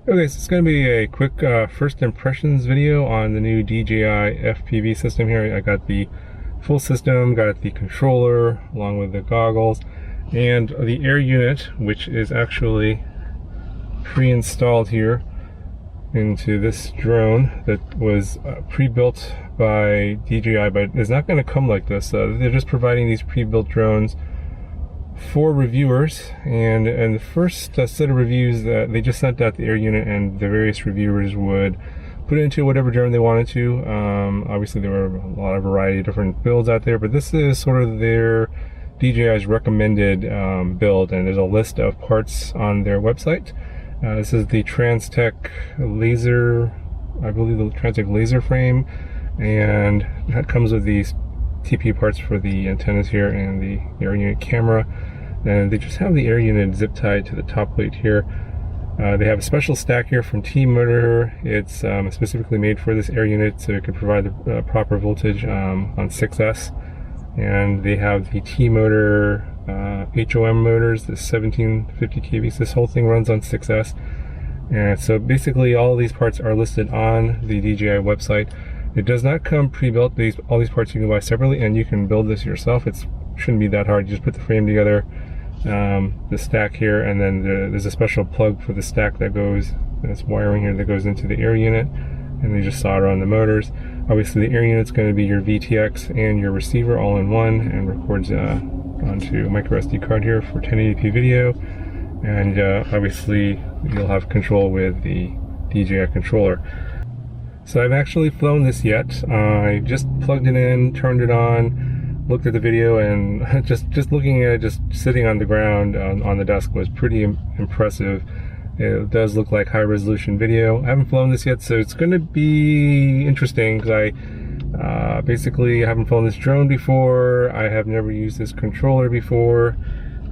Okay, so it's going to be a quick first impressions video on the new DJI FPV system here. I got the full system, got the controller along with the goggles, and the air unit, which is actually pre-installed here into this drone that was pre-built by DJI, but it's not going to come like this. They're just providing these pre-built drones for reviewers, and the first set of reviews that they just sent out the air unit, and the various reviewers would put it into whatever drone they wanted to. Obviously there were a lot of variety of different builds out there, but this is sort of their DJI's recommended build, and there's a list of parts on their website. This is the Transtech laser, I believe the Transtech laser frame, and that comes with these TP parts for the antennas here and the air unit camera, and they just have the air unit zip tied to the top plate here. They have a special stack here from T-Motor. It's specifically made for this air unit so it can provide the proper voltage on 6S, and they have the T-Motor HOM motors, the 1750 kV. This whole thing runs on 6S, and so basically all these parts are listed on the DJI website. It does not come pre-built. All these parts you can buy separately, and you can build this yourself. It shouldn't be that hard. You just put the frame together, the stack here, and then there's a special plug for the stack that goes, this wiring here that goes into the air unit, and they just solder on the motors. Obviously the air unit's going to be your VTX and your receiver all in one, and records onto a micro SD card here for 1080p video, and obviously you'll have control with the DJI controller. So I've actually flown this yet. I just plugged it in, turned it on, looked at the video, and just looking at it, just sitting on the ground on the desk was pretty impressive. It does look like high resolution video. I haven't flown this yet, so it's going to be interesting because I basically haven't flown this drone before. I have never used this controller before,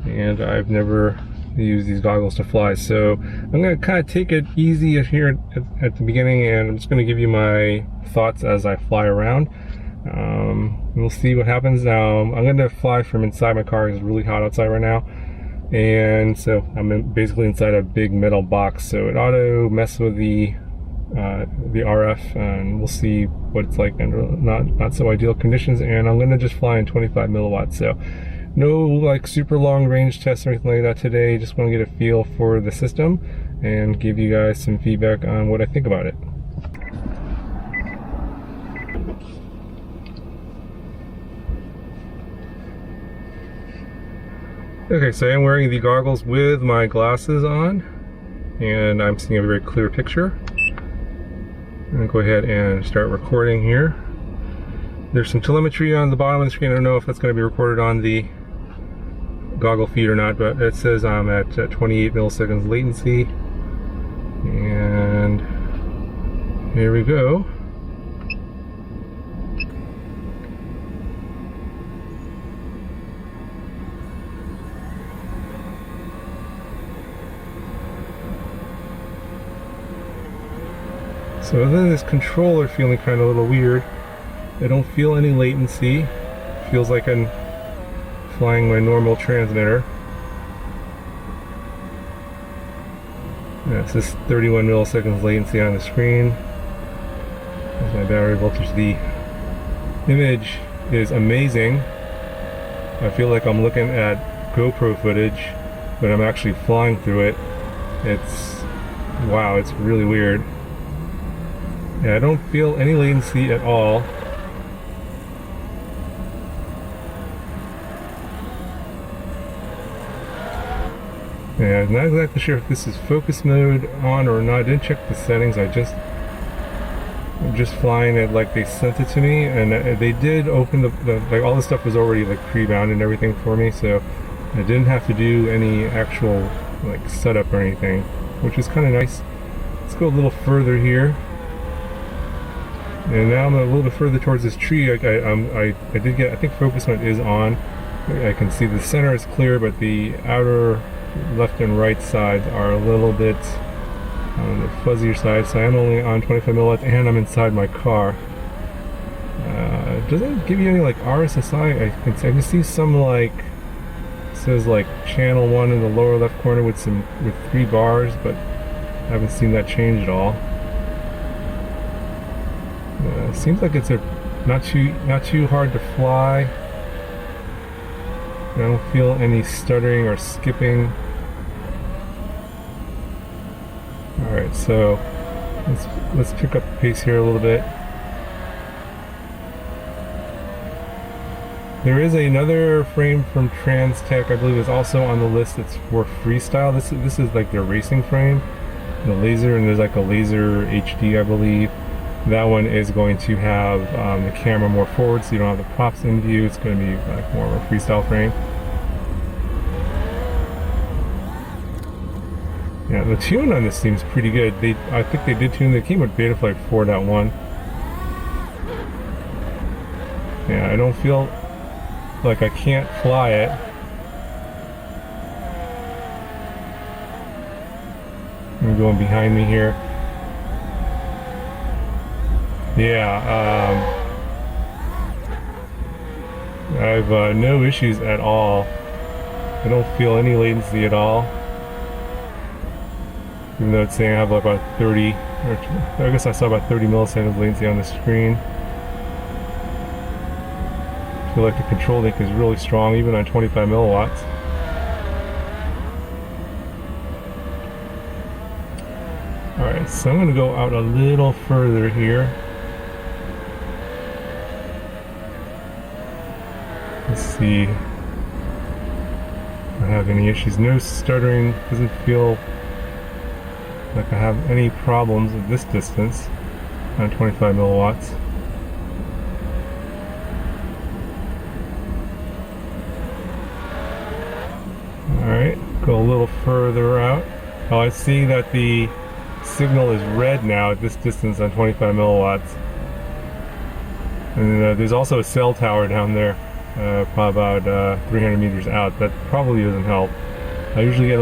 and I've never use these goggles to fly. So I'm going to kind of take it easy here at the beginning, and I'm just going to give you my thoughts as I fly around. We'll see what happens. Now I'm going to fly from inside my car. It's really hot outside right now, and so I'm basically inside a big metal box, so it ought to mess with the RF, and we'll see what it's like under not so ideal conditions. And I'm going to just fly in 25 milliwatts, so no like super long range tests or anything like that today. Just want to get a feel for the system and give you guys some feedback on what I think about it. Okay, so I'm wearing the goggles with my glasses on, and I'm seeing a very clear picture. I'm going to go ahead and start recording here. There's some telemetry on the bottom of the screen. I don't know if that's going to be recorded on the goggle feed or not, but it says I'm at 28 milliseconds latency, and here we go. So then this controller feeling kind of a little weird. I don't feel any latency. Feels like I'm flying my normal transmitter. Yeah, it's just 31 milliseconds latency on the screen. There's my battery voltage. The image is amazing. I feel like I'm looking at GoPro footage, but I'm actually flying through it. It's, wow, it's really weird. Yeah, I don't feel any latency at all. Yeah, I'm not exactly sure if this is focus mode on or not. I didn't check the settings. I'm just flying it like they sent it to me, and they did open like all the stuff was already like pre-bound and everything for me, so I didn't have to do any actual like setup or anything, which is kind of nice. Let's go a little further here. And now I'm a little bit further towards this tree. I did get, I think focus mode is on. I can see the center is clear, but the outer left and right sides are a little bit on the fuzzier side. So I'm only on 25 milliwatts, and I'm inside my car. Doesn't give you any like RSSI. I can see some like, it says like channel 1 in the lower left corner with 3 bars, but Haven't seen that change at all. Seems like it's not too hard to fly. I don't feel any stuttering or skipping. Alright, so let's pick up the pace here a little bit. There is another frame from Transtech, I believe, is also on the list. It's for freestyle. This is like their racing frame, the laser, and there's like a laser HD, I believe. That one is going to have the camera more forward, so you don't have the props in view. It's going to be like more of a freestyle frame. Yeah, the tune on this seems pretty good. I think they did tune. They came with Betaflight 4.1. Yeah, I don't feel like I can't fly it. I'm going behind me here. Yeah, I have no issues at all. I don't feel any latency at all. Even though it's saying I have about 30, or I guess I saw about 30 milliseconds of latency on the screen. I feel like the control link is really strong, even on 25 milliwatts. Alright, so I'm going to go out a little further here. Let's see if I have any issues. No stuttering, doesn't feel like I have any problems at this distance on 25 milliwatts. Alright, go a little further out. Oh, I see that the signal is red now at this distance on 25 milliwatts. And there's also a cell tower down there, probably about 300 meters out. That probably doesn't help. I usually get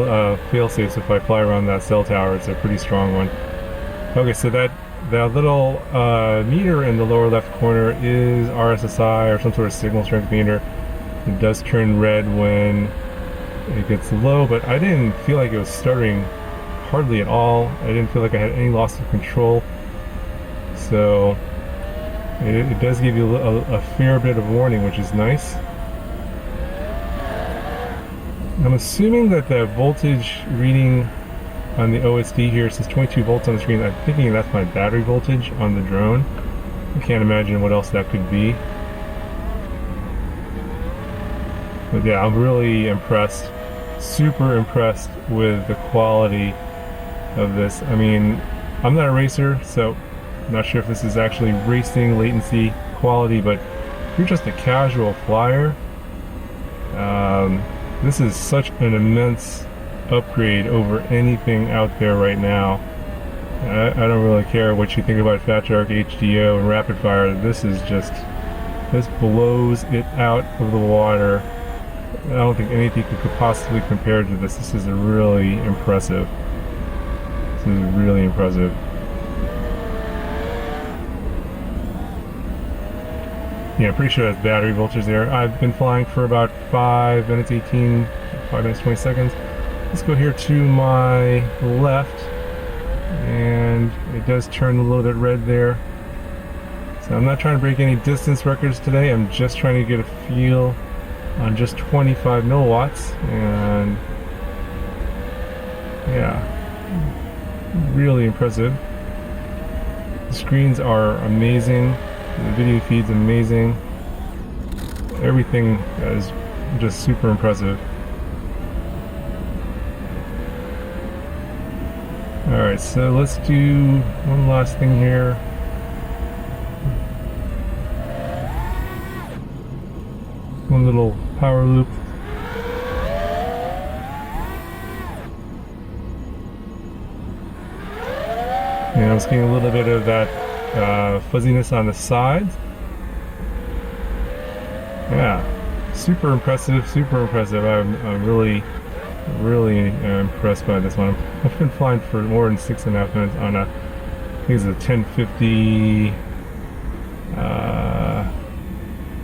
fail-safes if I fly around that cell tower. It's a pretty strong one. Okay, so that little meter in the lower left corner is RSSI, or some sort of signal strength meter. It does turn red when it gets low, but I didn't feel like it was stuttering hardly at all. I didn't feel like I had any loss of control. So it does give you a fair bit of warning, which is nice. I'm assuming that the voltage reading on the OSD here says 22 volts on the screen. I'm thinking that's my battery voltage on the drone. I can't imagine what else that could be. But yeah, I'm really impressed. Super impressed with the quality of this. I mean, I'm not a racer, so I'm not sure if this is actually racing latency quality, but if you're just a casual flyer, this is such an immense upgrade over anything out there right now. I don't really care what you think about Fat Shark, HDO, and Rapid Fire. This blows it out of the water. I don't think anything could possibly compare to this. This is really impressive. This is really impressive. Yeah, pretty sure that's battery voltage there. I've been flying for about 5 minutes 20 seconds. Let's go here to my left, and it does turn a little bit red there. So I'm not trying to break any distance records today. I'm just trying to get a feel on just 25 milliwatts, and yeah, really impressive. The screens are amazing. The video feed's amazing. Everything is just super impressive. Alright, so let's do one last thing here. One little power loop. And I was getting a little bit of that fuzziness on the sides. Yeah, super impressive, super impressive. I'm really impressed by this one. I've been flying for more than 6.5 minutes on a, I think it's a 1050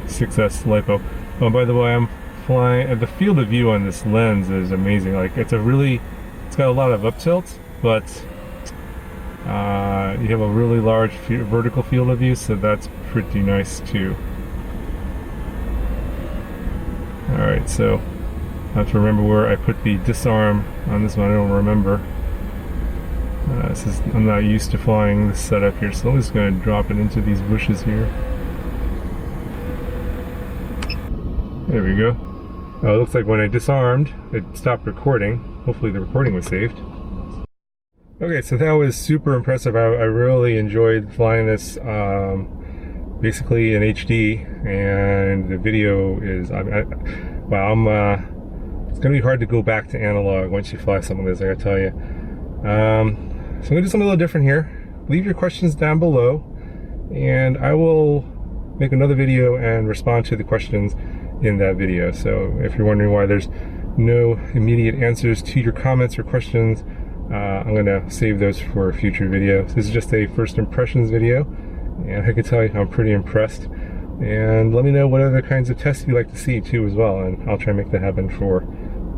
6S LiPo. Oh, by the way, I'm flying, the field of view on this lens is amazing. Like, it's got a lot of up tilt, but You have a really large vertical field of view, so that's pretty nice too. Alright, so I have to remember where I put the disarm on this one. I don't remember. I'm not used to flying this setup here, so I'm just going to drop it into these bushes here. There we go. Oh, it looks like when I disarmed, it stopped recording. Hopefully the recording was saved. Okay, so that was super impressive. I really enjoyed flying this basically in HD, and the video is, it's going to be hard to go back to analog once you fly some of this, I gotta tell you. So I'm going to do something a little different here. Leave your questions down below, and I will make another video and respond to the questions in that video. So if you're wondering why there's no immediate answers to your comments or questions, I'm going to save those for future videos. This is just a first impressions video, and I can tell you I'm pretty impressed. And let me know what other kinds of tests you'd like to see too as well, and I'll try and make that happen for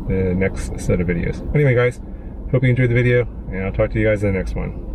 the next set of videos. Anyway guys, hope you enjoyed the video, and I'll talk to you guys in the next one.